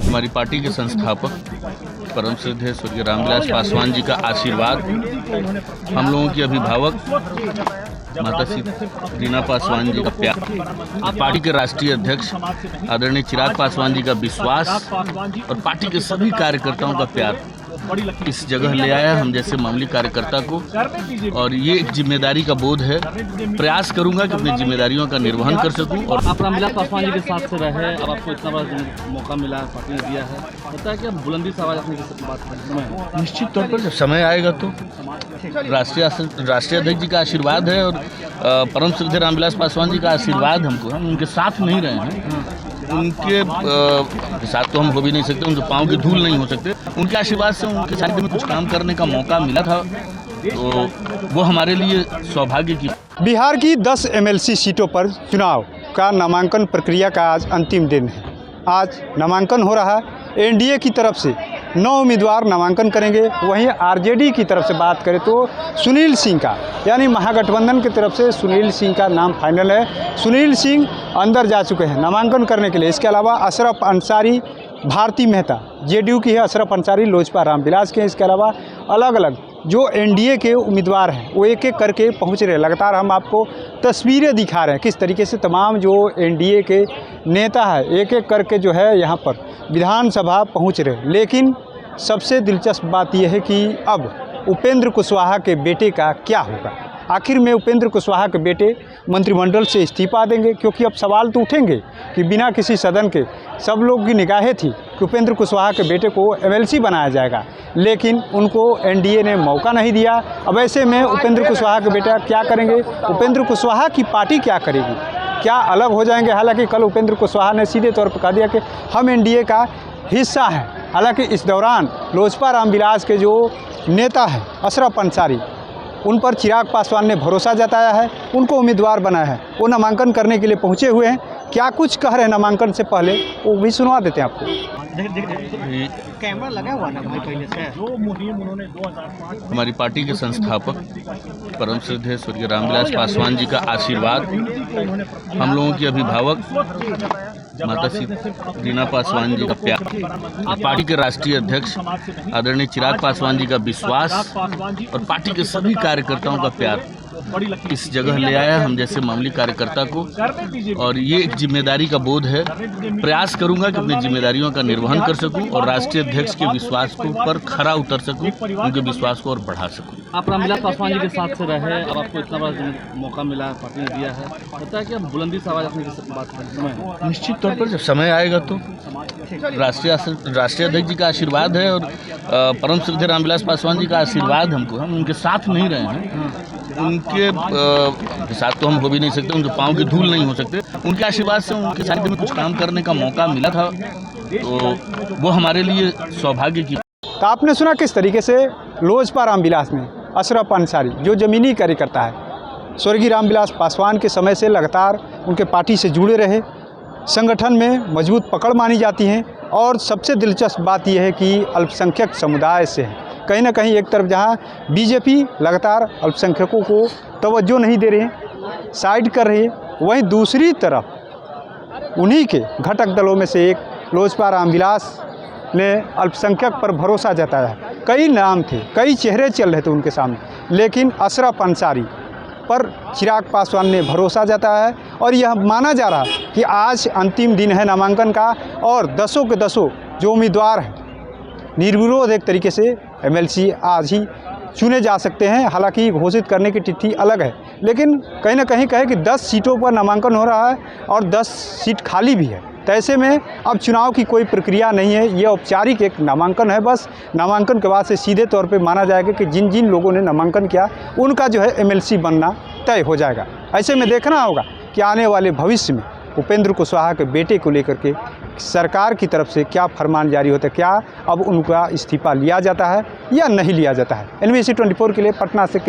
हमारी पार्टी के संस्थापक परम श्रद्धेय स्वर्गीय रामविलास पासवान जी का आशीर्वाद, हम लोगों की अभिभावक माता श्री रीना पासवान जी का प्यार, पार्टी के राष्ट्रीय अध्यक्ष आदरणीय चिराग पासवान जी का विश्वास और पार्टी के सभी कार्यकर्ताओं का प्यार इस जगह ले आया हम जैसे मामूली कार्यकर्ता को। और ये एक जिम्मेदारी का बोध है, प्रयास करूंगा कि अपनी जिम्मेदारियों का निर्वहन कर सकूं। और आप रामविलास पासवान जी के साथ से रहे, अब आपको इतना बड़ा मौका मिला, पार्टी ने दिया है, होता है कि आप बुलंदी से आवाज अपनी बात करें। निश्चित तौर पर जब समय आएगा तो राष्ट्रीय अध्यक्ष जी का आशीर्वाद है और परम श्रद्धेय रामविलास पासवान जी का आशीर्वाद हमको, हम उनके साथ नहीं रहे हैं, उनके साथ तो हम हो भी नहीं सकते, उनके पाँव की धूल नहीं हो सकते, उनके आशीर्वाद से उनके साथ में कुछ काम करने का मौका मिला था, तो वो हमारे लिए सौभाग्य की। बिहार की 10 MLC सीटों पर चुनाव का नामांकन प्रक्रिया का आज अंतिम दिन है। आज नामांकन हो रहा है। एनडीए की तरफ से 9 उम्मीदवार नामांकन करेंगे। वहीं आरजेडी की तरफ से बात करें तो सुनील सिंह का, यानी महागठबंधन की तरफ से सुनील सिंह का नाम फाइनल है। सुनील सिंह अंदर जा चुके हैं नामांकन करने के लिए। इसके अलावा अशरफ अंसारी, भारती मेहता जेडीयू की है, अशरफ अंसारी लोजपा रामविलास के हैं। इसके अलावा अलग अलग जो एनडीए के उम्मीदवार हैं वो एक एक करके पहुंच रहे हैं। लगातार हम आपको तस्वीरें दिखा रहे हैं किस तरीके से तमाम जो एनडीए के नेता है एक एक करके जो है यहाँ पर विधानसभा पहुंच रहे हैं। लेकिन सबसे दिलचस्प बात यह है कि अब उपेंद्र कुशवाहा के बेटे का क्या होगा। आखिर में उपेंद्र कुशवाहा के बेटे मंत्रिमंडल से इस्तीफा देंगे, क्योंकि अब सवाल तो उठेंगे कि बिना किसी सदन के सब लोग की निगाहें थी कि उपेंद्र कुशवाहा के बेटे को MLC बनाया जाएगा, लेकिन उनको एनडीए ने मौका नहीं दिया। अब ऐसे में उपेंद्र कुशवाहा के बेटा क्या करेंगे, उपेंद्र कुशवाहा की पार्टी क्या करेगी, क्या अलग हो जाएंगे। हालांकि कल उपेंद्र कुशवाहा ने सीधे तौर पर कह दिया कि हम एनडीए का हिस्सा हैं। हालांकि इस दौरान लोजपा रामविलास के जो नेता हैं अशरफ अंसारी, उन पर चिराग पासवान ने भरोसा जताया है, उनको उम्मीदवार बनाया है। वो नामांकन करने के लिए पहुंचे हुए हैं। क्या कुछ कह रहे हैं नामांकन से पहले वो भी सुनवा देते हैं आपको। कैमरा लगा हुआ ना भाई पहले से। जो मुहिम उन्होंने 2005 हमारी पार्टी के संस्थापक परम श्रद्धेय स्वर्गीय रामविलास पासवान जी का आशीर्वाद, हम लोगों की अभिभावक माता श्री रीना पासवान जी का प्यार, पार्टी के राष्ट्रीय अध्यक्ष आदरणीय चिराग पासवान जी का विश्वास और पार्टी के सभी कार्यकर्ताओं का प्यार इस जगह ले आया हम जैसे मामूली कार्यकर्ता को। और ये एक जिम्मेदारी का बोध है, प्रयास करूंगा कि अपनी जिम्मेदारियों का निर्वहन कर सकूं और राष्ट्रीय अध्यक्ष के विश्वास को पर खरा उतर सकूं, उनके विश्वास को और बढ़ा सकूं। आप रामविलास पासवान जी के साथ से रहे, अब आपको इतना बड़ा मौका मिला, पार्टी ने दिया है, होता है कि आप बुलंदी से आवाज अपनी बात करें। निश्चित तौर पर जब समय आएगा तो राष्ट्रीय अध्यक्ष जी का आशीर्वाद है और परम श्रद्धेय रामविलास पासवान जी का आशीर्वाद हमको, हम उनके साथ नहीं रहे हैं, उनके साथ तो हम हो भी नहीं सकते, उनके पाँव की धूल नहीं हो सकते, उनके आशीर्वाद से उनके साथ में कुछ काम करने का मौका मिला था, तो वो हमारे लिए सौभाग्य की। तो आपने सुना किस तरीके से लोजपा रामविलास में अशरफ अंसारी जो ज़मीनी कार्यकर्ता है, स्वर्गीय रामविलास पासवान के समय से लगातार उनके पार्टी से जुड़े रहे, संगठन में मजबूत पकड़ मानी जाती हैं। और सबसे दिलचस्प बात यह है कि अल्पसंख्यक समुदाय से है। कहीं ना कहीं एक तरफ जहां बीजेपी लगातार अल्पसंख्यकों को तवज्जो नहीं दे रही है, साइड कर रही है, वहीं दूसरी तरफ उन्हीं के घटक दलों में से एक लोजपा रामविलास ने अल्पसंख्यक पर भरोसा जताया है। कई नाम थे, कई चेहरे चल रहे थे उनके सामने, लेकिन अशरफ अंसारी पर चिराग पासवान ने भरोसा जताया है। और यह माना जा रहा है कि आज अंतिम दिन है नामांकन का और 10 के 10 जो उम्मीदवार हैं निर्विरोध एक तरीके से MLC आज ही चुने जा सकते हैं। हालांकि घोषित करने की तिथि अलग है, लेकिन कहीं ना कहीं कहे कि 10 सीटों पर नामांकन हो रहा है और 10 सीट खाली भी है। तो ऐसे में अब चुनाव की कोई प्रक्रिया नहीं है, ये औपचारिक एक नामांकन है। बस नामांकन के बाद से सीधे तौर पे माना जाएगा कि जिन जिन लोगों ने नामांकन किया उनका जो है MLC बनना तय हो जाएगा। ऐसे में देखना होगा कि आने वाले भविष्य में उपेंद्र कुशवाहा के बेटे को लेकर के सरकार की तरफ से क्या फरमान जारी होता है, क्या अब उनका इस्तीफा लिया जाता है या नहीं लिया जाता है। NBC 24 के लिए पटना से